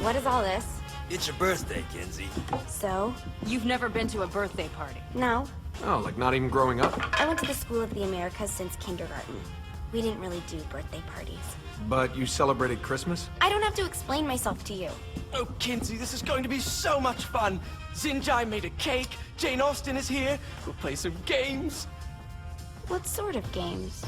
What is all this? It's your birthday, Kinsey. So? You've never been to a birthday party? No. Oh, like not even growing up? I went to the School of the Americas since kindergarten. We didn't really do birthday parties. But you celebrated Christmas? I don't have to explain myself to you. Oh, Kinsey, this is going to be so much fun. Xinjai made a cake, Jane Austen is here, we'll play some games. What sort of games?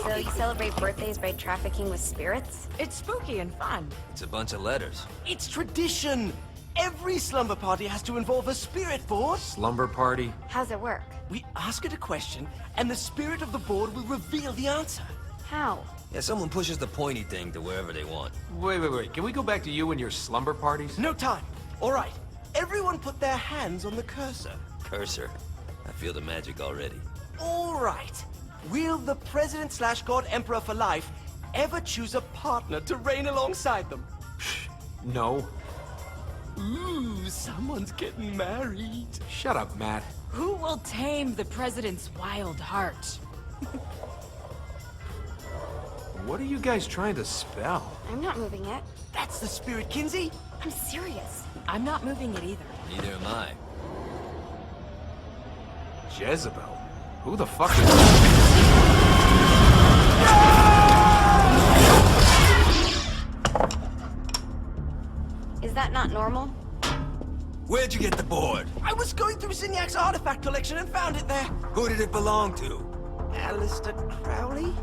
So you celebrate birthdays by trafficking with spirits? It's spooky and fun. It's a bunch of letters. It's tradition. Every slumber party has to involve a spirit board. Slumber party? How's it work? We ask it a question, and the spirit of the board will reveal the answer. How? Yeah, someone pushes the pointy thing to wherever they want. Wait. Can we go back to you and your slumber parties? No time. All right. Everyone put their hands on the cursor. Cursor. I feel the magic already. All right. Will the president/god emperor for life ever choose a partner to reign alongside them? No. Ooh, someone's getting married. Shut up, Matt. Who will tame the president's wild heart? What are you guys trying to spell? I'm not moving it. That's the spirit, Kinsey. I'm serious. I'm not moving it either. Neither am I. Jezebel? Who the fuck is... Is that not normal? Where'd you get the board? I was going through Zignac's artifact collection and found it there. Who did it belong to? Alistair Crowley?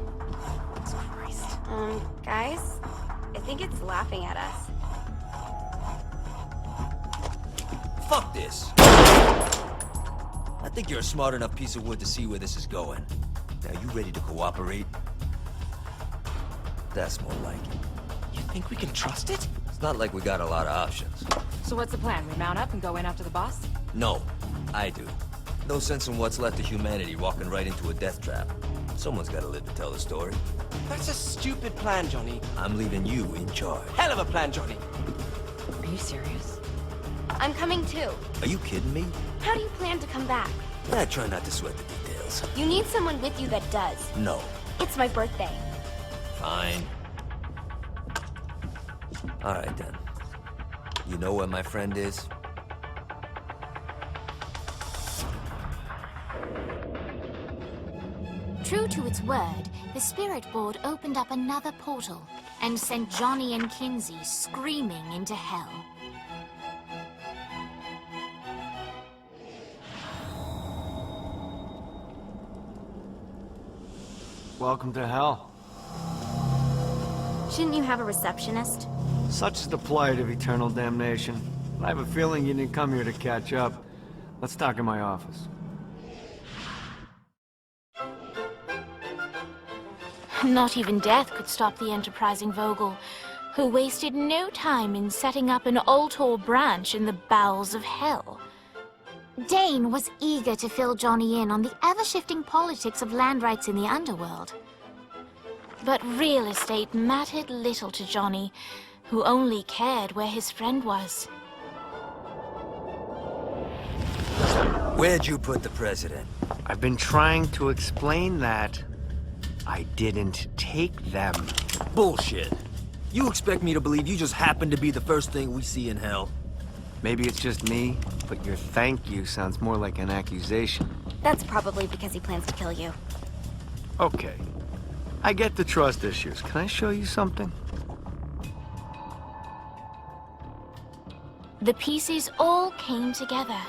Christ. Guys? I think it's laughing at us. Fuck this. I think you're a smart enough piece of wood to see where this is going. Now, you ready to cooperate? That's more like it. You think we can trust it? It's not like we got a lot of options. So what's the plan? We mount up and go in after the boss? No, I do. No sense in what's left of humanity walking right into a death trap. Someone's gotta live to tell the story. That's a stupid plan, Johnny. I'm leaving you in charge. Hell of a plan, Johnny. Are you serious? I'm coming too. Are you kidding me? How do you plan to come back? I try not to sweat the details. You need someone with you that does. No. It's my birthday. Fine. All right, then. You know where my friend is? True to its word, the spirit board opened up another portal and sent Johnny and Kinsey screaming into hell. Welcome to hell. Shouldn't you have a receptionist? Such is the plight of eternal damnation. I have a feeling you didn't come here to catch up. Let's talk in my office. Not even death could stop the enterprising Vogel, who wasted no time in setting up an Ultor branch in the bowels of hell. Dane was eager to fill Johnny in on the ever-shifting politics of land rights in the underworld. But real estate mattered little to Johnny, who only cared where his friend was. Where'd you put the president? I've been trying to explain that. I didn't take them. Bullshit. You expect me to believe you just happened to be the first thing we see in hell? Maybe it's just me, but your thank you sounds more like an accusation. That's probably because he plans to kill you. Okay. I get the trust issues. Can I show you something? The pieces all came together.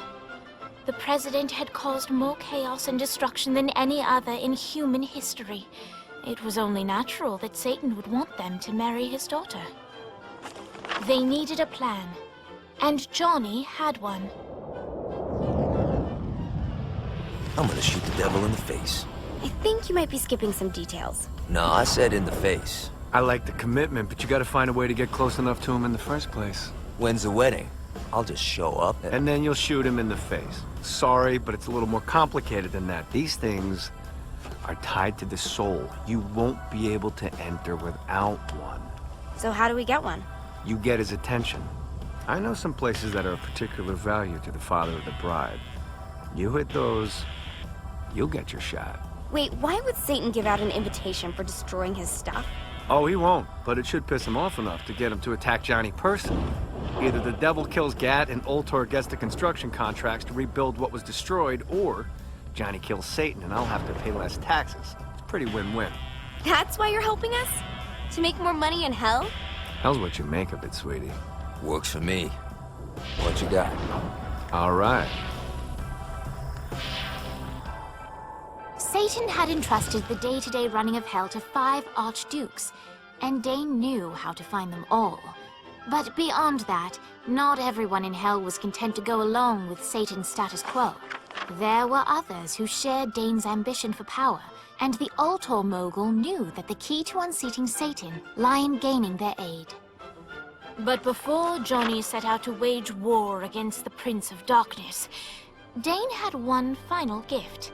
The president had caused more chaos and destruction than any other in human history. It was only natural that Satan would want them to marry his daughter. They needed a plan, and Johnny had one. I'm gonna shoot the devil in the face. I think you might be skipping some details. No, I said in the face. I like the commitment, but you gotta find a way to get close enough to him in the first place. When's the wedding? I'll just show up And then you'll shoot him in the face. Sorry, but it's a little more complicated than that. These things are tied to the soul. You won't be able to enter without one. So how do we get one? You get his attention. I know some places that are of particular value to the father of the bride. You hit those, you'll get your shot. Wait, why would Satan give out an invitation for destroying his stuff? Oh, he won't, but it should piss him off enough to get him to attack Johnny personally. Either the devil kills Gat and Ultor gets the construction contracts to rebuild what was destroyed, or Johnny kills Satan and I'll have to pay less taxes. It's pretty win-win. That's why you're helping us? To make more money in hell? Hell's what you make of it, sweetie. Works for me. What you got? All right. Satan had entrusted the day-to-day running of hell to 5 archdukes, and Dane knew how to find them all. But beyond that, not everyone in hell was content to go along with Satan's status quo. There were others who shared Dane's ambition for power, and the Ultor mogul knew that the key to unseating Satan lay in gaining their aid. But before Johnny set out to wage war against the Prince of Darkness, Dane had one final gift.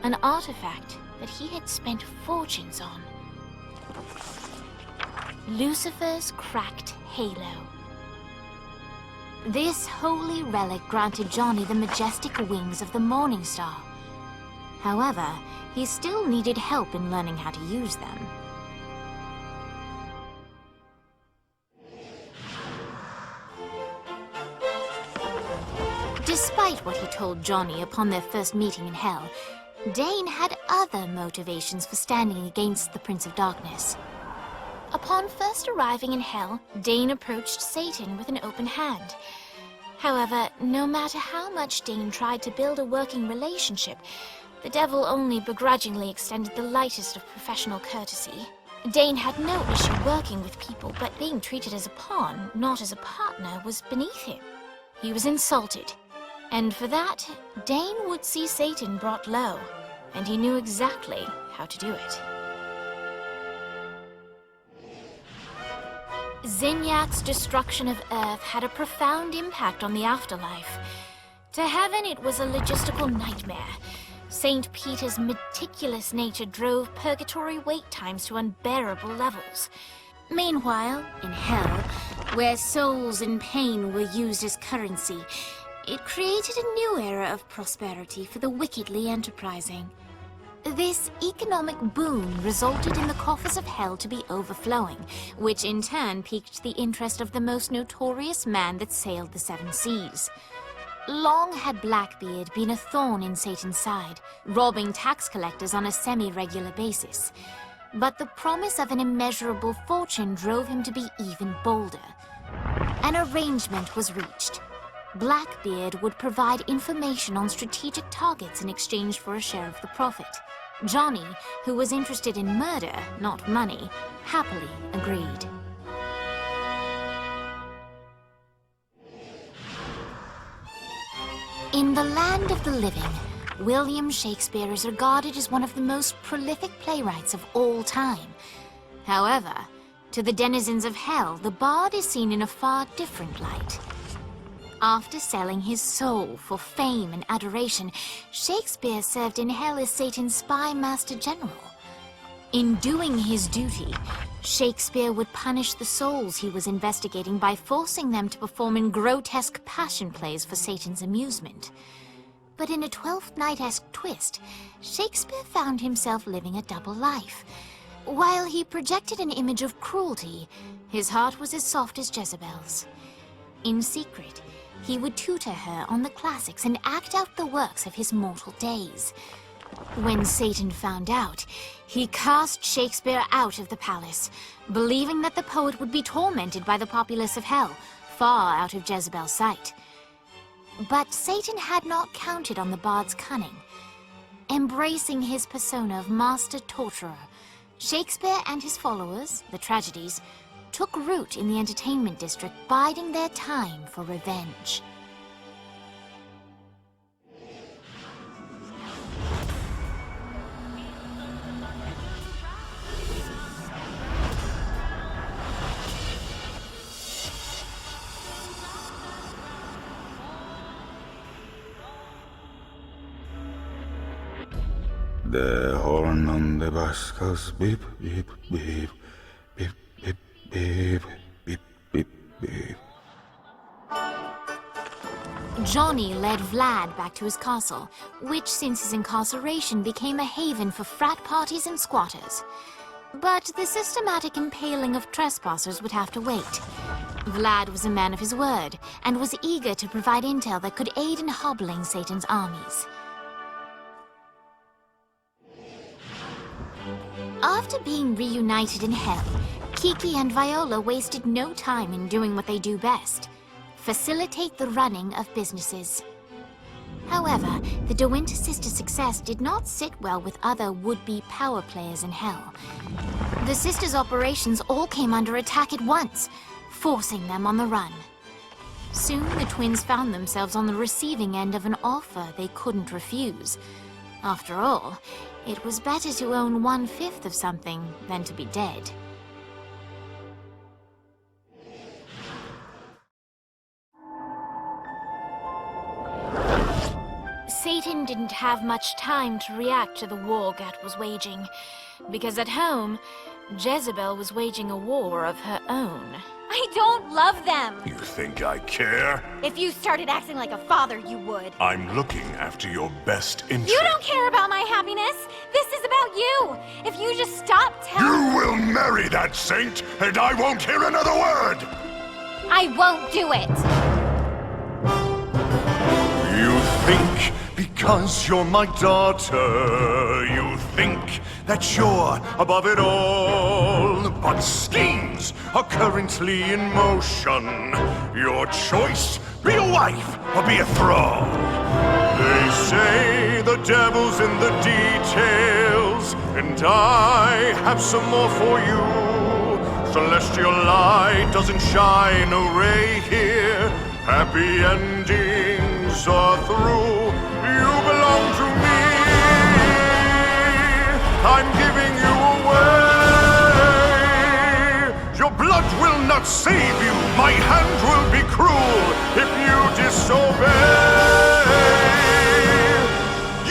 An artifact that he had spent fortunes on. Lucifer's cracked halo. This holy relic granted Johnny the majestic wings of the Morning Star. However, he still needed help in learning how to use them. Despite what he told Johnny upon their first meeting in hell, Dane had other motivations for standing against the Prince of Darkness. Upon first arriving in hell, Dane approached Satan with an open hand. However, no matter how much Dane tried to build a working relationship, the devil only begrudgingly extended the lightest of professional courtesy. Dane had no issue working with people, but being treated as a pawn, not as a partner, was beneath him. He was insulted. And for that, Dane would see Satan brought low, and he knew exactly how to do it. Zinyak's destruction of Earth had a profound impact on the afterlife. To heaven, it was a logistical nightmare. St. Peter's meticulous nature drove purgatory wait times to unbearable levels. Meanwhile, in hell, where souls in pain were used as currency, it created a new era of prosperity for the wickedly enterprising. This economic boom resulted in the coffers of hell to be overflowing, which in turn piqued the interest of the most notorious man that sailed the 7 seas. Long had Blackbeard been a thorn in Satan's side, robbing tax collectors on a semi-regular basis. But the promise of an immeasurable fortune drove him to be even bolder. An arrangement was reached. Blackbeard would provide information on strategic targets in exchange for a share of the profit. Johnny, who was interested in murder, not money, happily agreed. In the land of the living, William Shakespeare is regarded as one of the most prolific playwrights of all time. However, to the denizens of hell, the bard is seen in a far different light. After selling his soul for fame and adoration, Shakespeare served in hell as Satan's spy master general. In doing his duty, Shakespeare would punish the souls he was investigating by forcing them to perform in grotesque passion plays for Satan's amusement. But in a Twelfth Night-esque twist, Shakespeare found himself living a double life. While he projected an image of cruelty, his heart was as soft as Jezebel's. In secret, he would tutor her on the classics and act out the works of his mortal days. When Satan found out, he cast Shakespeare out of the palace, believing that the poet would be tormented by the populace of hell, far out of Jezebel's sight. But Satan had not counted on the bard's cunning. Embracing his persona of master torturer, Shakespeare and his followers, the tragedies, took root in the entertainment district, biding their time for revenge. The horn on the bus goes beep, beep, beep, beep, beep, beep, beep, beep, beep. Johnny led Vlad back to his castle, which since his incarceration became a haven for frat parties and squatters. But the systematic impaling of trespassers would have to wait. Vlad was a man of his word, and was eager to provide intel that could aid in hobbling Satan's armies. After being reunited in hell, Kiki and Viola wasted no time in doing what they do best: facilitate the running of businesses. However, the De Winter sisters' success did not sit well with other would-be power players in hell. The sisters' operations all came under attack at once, forcing them on the run. Soon, the twins found themselves on the receiving end of an offer they couldn't refuse. After all, it was better to own 1/5 of something than to be dead. Satan didn't have much time to react to the war Gat was waging, because at home, Jezebel was waging a war of her own. I don't love them. You think I care? If you started acting like a father, you would. I'm looking after your best interest. You don't care about my happiness. This is about you. If you just stop telling... You will marry that saint, and I won't hear another word! I won't do it. You think because you're my daughter, you think that you're above it all. But schemes are currently in motion. Your choice, be a wife or be a thrall. They say the devil's in the details, and I have some more for you. Celestial light doesn't shine a ray here. Happy endings are through. You belong to me. I'm giving you away. Your blood will not save you. My hand will be cruel if you disobey.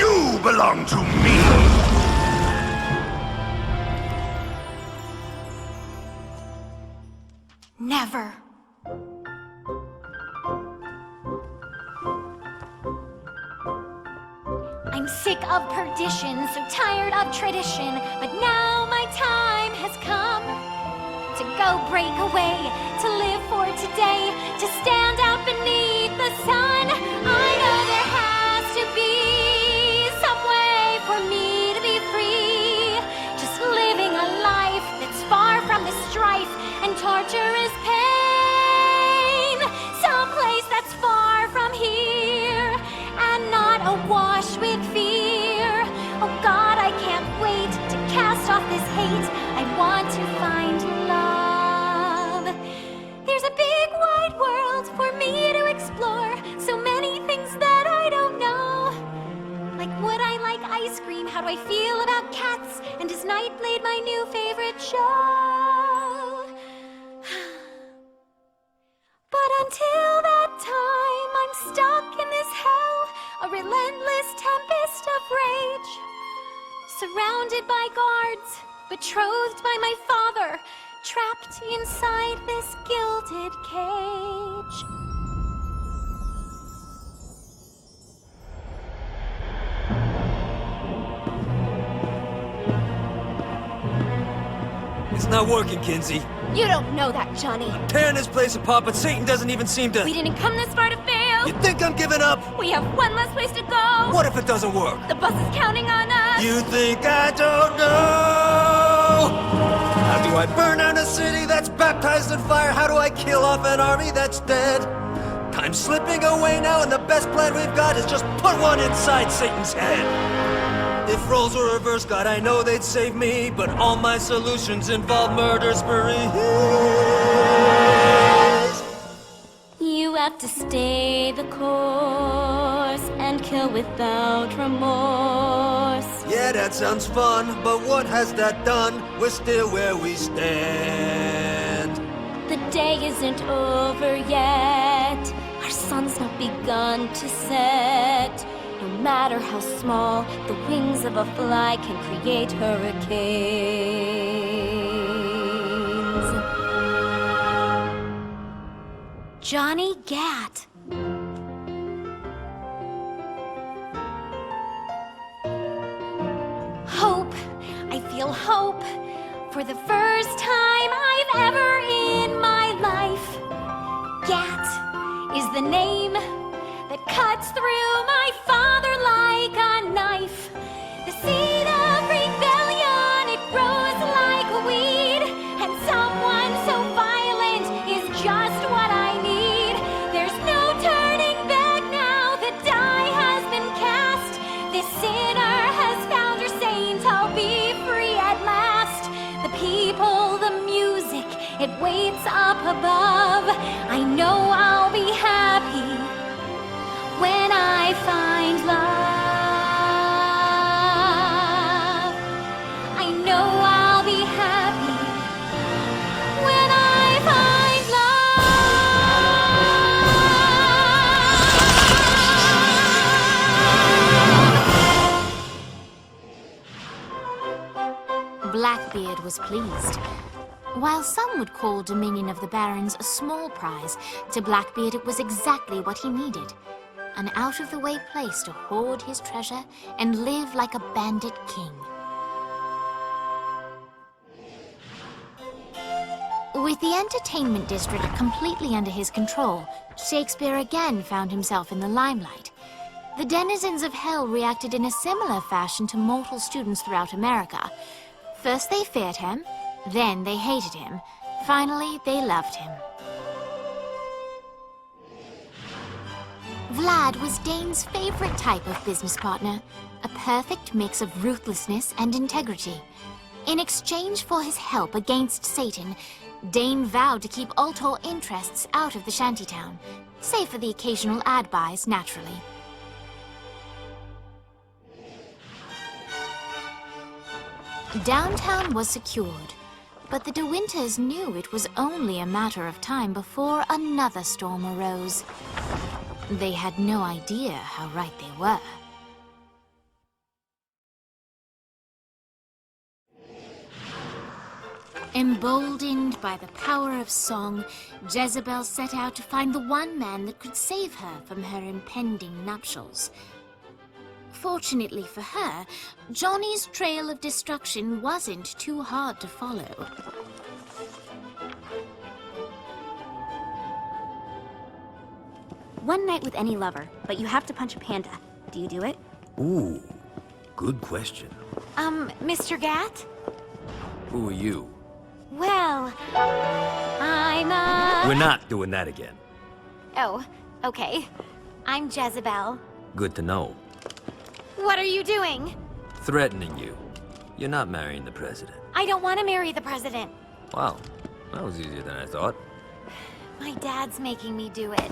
You belong to me. Never. I'm sick of perdition, so tired of tradition, but now my time has come to go break away, to live for today, to stand out beneath the sun. I know there has to be some way for me to be free, just living a life that's far from the strife and torturous pain, someplace that's far from here and not awash with fear. Oh God, I can't wait to cast off this hate. I want to find love. There's a big wide world for me to explore. So many things that I don't know. Like, would I like ice cream? How do I feel about cats? And is Nightblade my new favorite show? But until that time, I'm stuck in this hell, a relentless tempest of rage. Surrounded by guards, betrothed by my father, trapped inside this gilded cage. It's not working, Kinsey. You don't know that, Johnny. Tearing this place apart, but Satan doesn't even seem to... We didn't come this far to fail. You think I'm giving up? We have one less place to go. What if it doesn't work? The bus is counting on us. You think I don't know? How do I burn down a city that's baptized in fire? How do I kill off an army that's dead? Time's slipping away now, and the best plan we've got is just put one inside Satan's head. If roles were reversed, God, I know they'd save me, but all my solutions involve murder sprees. You have to stay the course and kill without remorse. Yeah, that sounds fun, but what has that done? We're still where we stand. The day isn't over yet. Our sun's not begun to set. No matter how small, the wings of a fly can create hurricanes. Johnny Gat. For the first time I've ever in my life, Gat is the name that cuts through my father like a knife. The seed of rebellion, it grows like a weed, and someone so violent is just what I need. There's no turning back now, the die has been cast. This sinner has found her saint, I'll be free at last. The people, the music, it waits up above. I know I'll be happy when I find love. I know I'll be happy when I find love. Blackbeard was pleased. While some would call Dominion of the Barons a small prize, to Blackbeard it was exactly what he needed. An out-of-the-way place to hoard his treasure and live like a bandit king. With the entertainment district completely under his control, Shakespeare again found himself in the limelight. The denizens of hell reacted in a similar fashion to mortal students throughout America. First they feared him, then they hated him. Finally, they loved him. Vlad was Dane's favorite type of business partner, a perfect mix of ruthlessness and integrity. In exchange for his help against Satan, Dane vowed to keep Ultor interests out of the shantytown, save for the occasional ad buys, naturally. Downtown was secured, but the De Winters knew it was only a matter of time before another storm arose. They had no idea how right they were. Emboldened by the power of song, Jezebel set out to find the one man that could save her from her impending nuptials. Fortunately for her, Johnny's trail of destruction wasn't too hard to follow. One night with any lover, but you have to punch a panda. Do you do it? Ooh, good question. Mr. Gat? Who are you? Well, I'm We're not doing that again. Oh, okay. I'm Jezebel. Good to know. What are you doing? Threatening you. You're not marrying the president. I don't want to marry the president. Wow, that was easier than I thought. My dad's making me do it.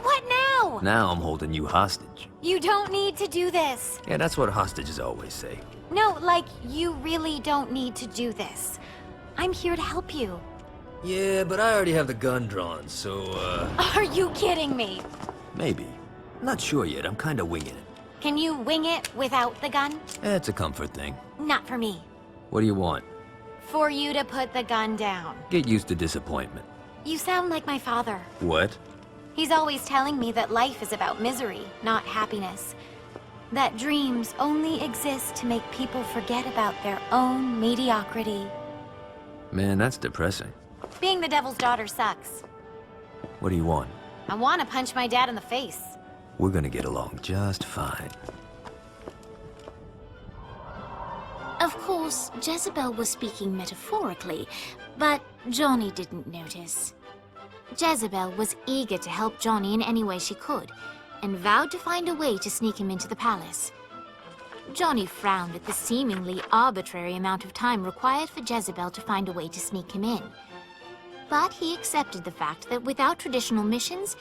What now? Now I'm holding you hostage. You don't need to do this. Yeah, that's what hostages always say. No, like, you really don't need to do this. I'm here to help you. Yeah, but I already have the gun drawn, so, Are you kidding me? maybe. Not sure yet, I'm kinda winging it. Can you wing it without the gun? It's a comfort thing. Not for me. What do you want? For you to put the gun down. Get used to disappointment. You sound like my father. What? He's always telling me that life is about misery, not happiness. That dreams only exist to make people forget about their own mediocrity. Man, that's depressing. Being the devil's daughter sucks. What do you want? I want to punch my dad in the face. We're gonna get along just fine. Of course, Jezebel was speaking metaphorically, but Johnny didn't notice. Jezebel was eager to help Johnny in any way she could, and vowed to find a way to sneak him into the palace. Johnny frowned at the seemingly arbitrary amount of time required for Jezebel to find a way to sneak him in. But he accepted the fact that without traditional missions,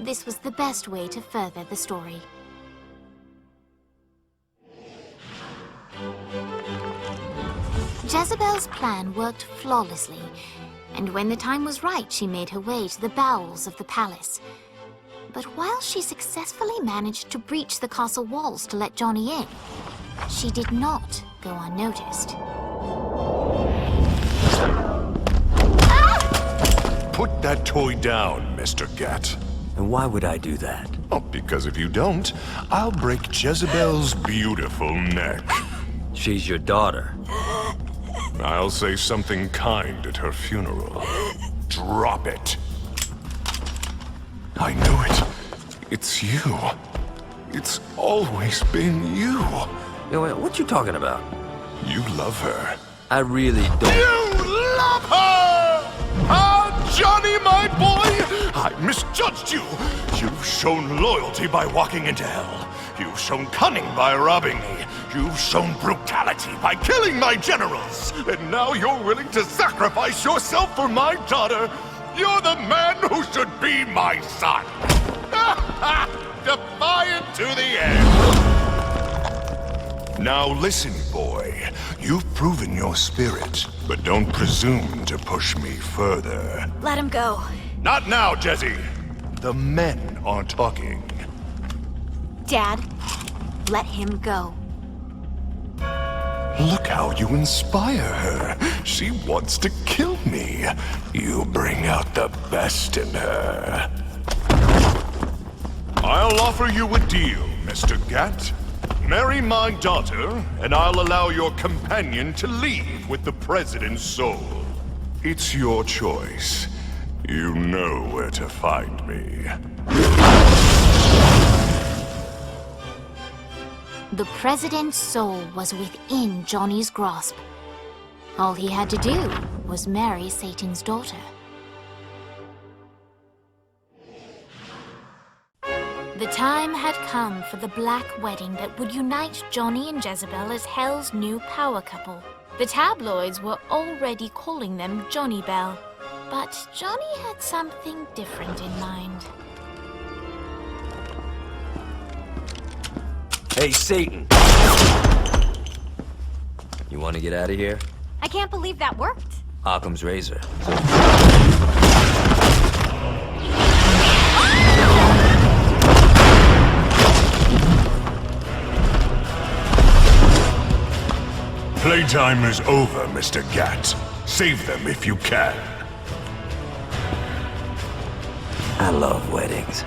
this was the best way to further the story. Jezebel's plan worked flawlessly, and when the time was right, she made her way to the bowels of the palace. But while she successfully managed to breach the castle walls to let Johnny in, she did not go unnoticed. Put that toy down, Mr. Gat. And why would I do that? Oh, because if you don't, I'll break Jezebel's beautiful neck. She's your daughter. I'll say something kind at her funeral. Drop it. I knew it. It's you. It's always been you. Yo, wait, what you talking about? You love her. I really don't. You love her! Ah, Johnny, my boy! I misjudged you. You've shown loyalty by walking into hell. You've shown cunning by robbing me. You've shown brutality by killing my generals. And now you're willing to sacrifice yourself for my daughter. You're the man who should be my son. Defiant to the end. Now listen, boy. You've proven your spirit, but don't presume to push me further. Let him go. Not now, Jesse. The men are talking. Dad, let him go. Look how you inspire her. She wants to kill me. You bring out the best in her. I'll offer you a deal, Mr. Gat. Marry my daughter, and I'll allow your companion to leave with the President's soul. It's your choice. You know where to find me. The President's soul was within Johnny's grasp. All he had to do was marry Satan's daughter. The time had come for the black wedding that would unite Johnny and Jezebel as Hell's new power couple. The tabloids were already calling them Johnny Bell, but Johnny had something different in mind. Hey, Satan! You want to get out of here? I can't believe that worked. Occam's razor. Playtime is over, Mr. Gat. Save them if you can. I love weddings.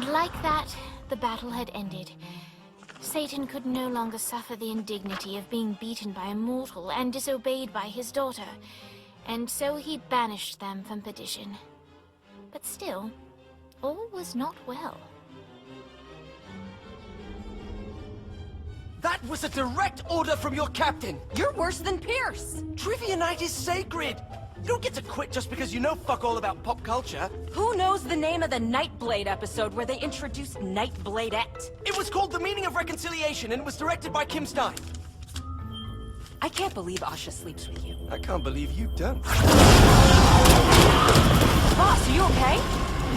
Like that, the battle had ended. Satan could no longer suffer the indignity of being beaten by a mortal and disobeyed by his daughter, and so he banished them from perdition. But still, all was not well. That was a direct order from your captain! You're worse than Pierce! Trivia night is sacred! You don't get to quit just because you know fuck all about pop culture. Who knows the name of the Nightblade episode where they introduced Nightbladette? It was called The Meaning of Reconciliation, and it was directed by Kim Stein. I can't believe Asha sleeps with you. I can't believe you don't. Boss, are you okay?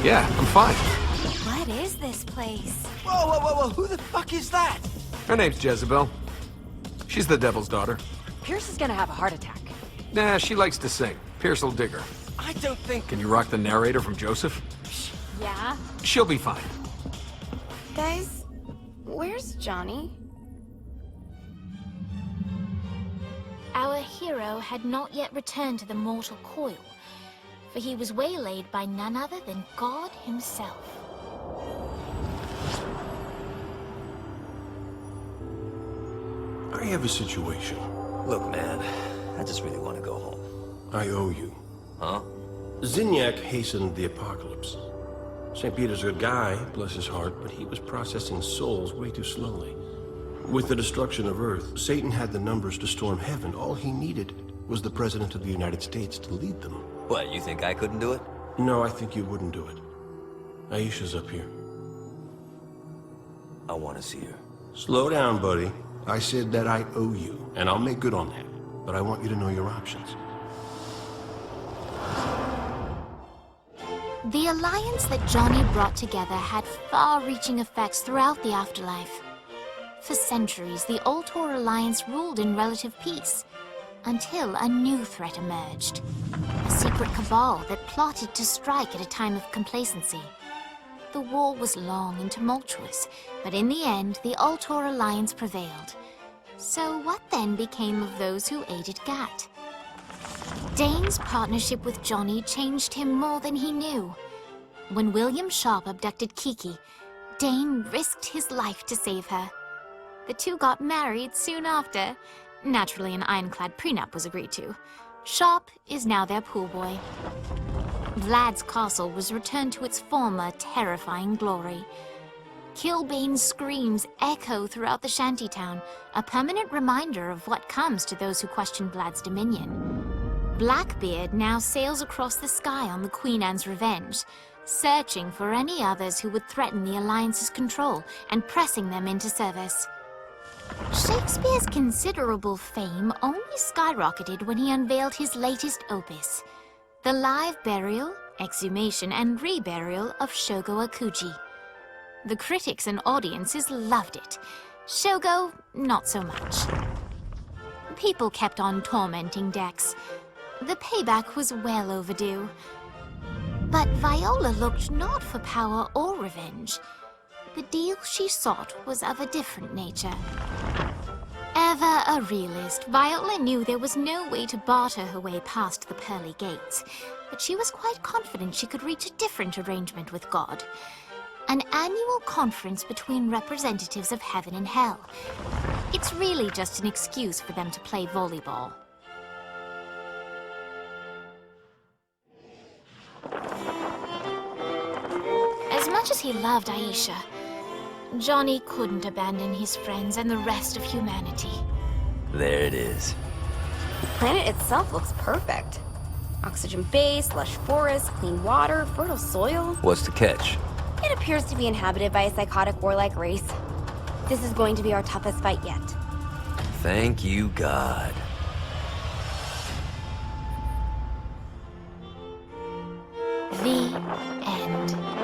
Yeah, I'm fine. What is this place? Whoa, whoa, whoa, whoa, who the fuck is that? Her name's Jezebel. She's the devil's daughter. Pierce is gonna have a heart attack. Nah, she likes to sing. Pierce will dig her. I don't think... Can you rock the narrator from Joseph? Yeah? She'll be fine. Guys, where's Johnny? Our hero had not yet returned to the mortal coil, for he was waylaid by none other than God himself. I have a situation. Look, man, I just really want to go home. I owe you. Huh? Zinyak hastened the apocalypse. St. Peter's a good guy, bless his heart, but he was processing souls way too slowly. With the destruction of Earth, Satan had the numbers to storm heaven. All he needed was the President of the United States to lead them. What, you think I couldn't do it? No, I think you wouldn't do it. Aisha's up here. I want to see her. Slow down, buddy. I said that I owe you, and I'll make good on that. But I want you to know your options. The alliance that Johnny brought together had far-reaching effects throughout the afterlife. For centuries, the Ultor Alliance ruled in relative peace, until a new threat emerged. A secret cabal that plotted to strike at a time of complacency. The war was long and tumultuous, but in the end, the Ultor Alliance prevailed. So what then became of those who aided Gat? Dane's partnership with Johnny changed him more than he knew. When William Sharp abducted Kiki, Dane risked his life to save her. The two got married soon after. Naturally, an ironclad prenup was agreed to. Sharp is now their pool boy. Vlad's castle was returned to its former terrifying glory. Kilbane's screams echo throughout the shantytown, a permanent reminder of what comes to those who question Vlad's dominion. Blackbeard now sails across the sky on the Queen Anne's revenge, searching for any others who would threaten the Alliance's control and pressing them into service. Shakespeare's considerable fame only skyrocketed when he unveiled his latest opus, the live burial, exhumation, and reburial of Shogo Akuji. The critics and audiences loved it. Shogo, not so much. People kept on tormenting Dex. The payback was well overdue. But Viola looked not for power or revenge. The deal she sought was of a different nature. Ever a realist, Viola knew there was no way to barter her way past the pearly gates, but she was quite confident she could reach a different arrangement with God. An annual conference between representatives of heaven and hell. It's really just an excuse for them to play volleyball. As much as he loved Aisha, Johnny couldn't abandon his friends and the rest of humanity. There it is. The planet itself looks perfect. Oxygen base, lush forests, clean water, fertile soil. What's the catch? It appears to be inhabited by a psychotic warlike race. This is going to be our toughest fight yet. Thank you, God. The end.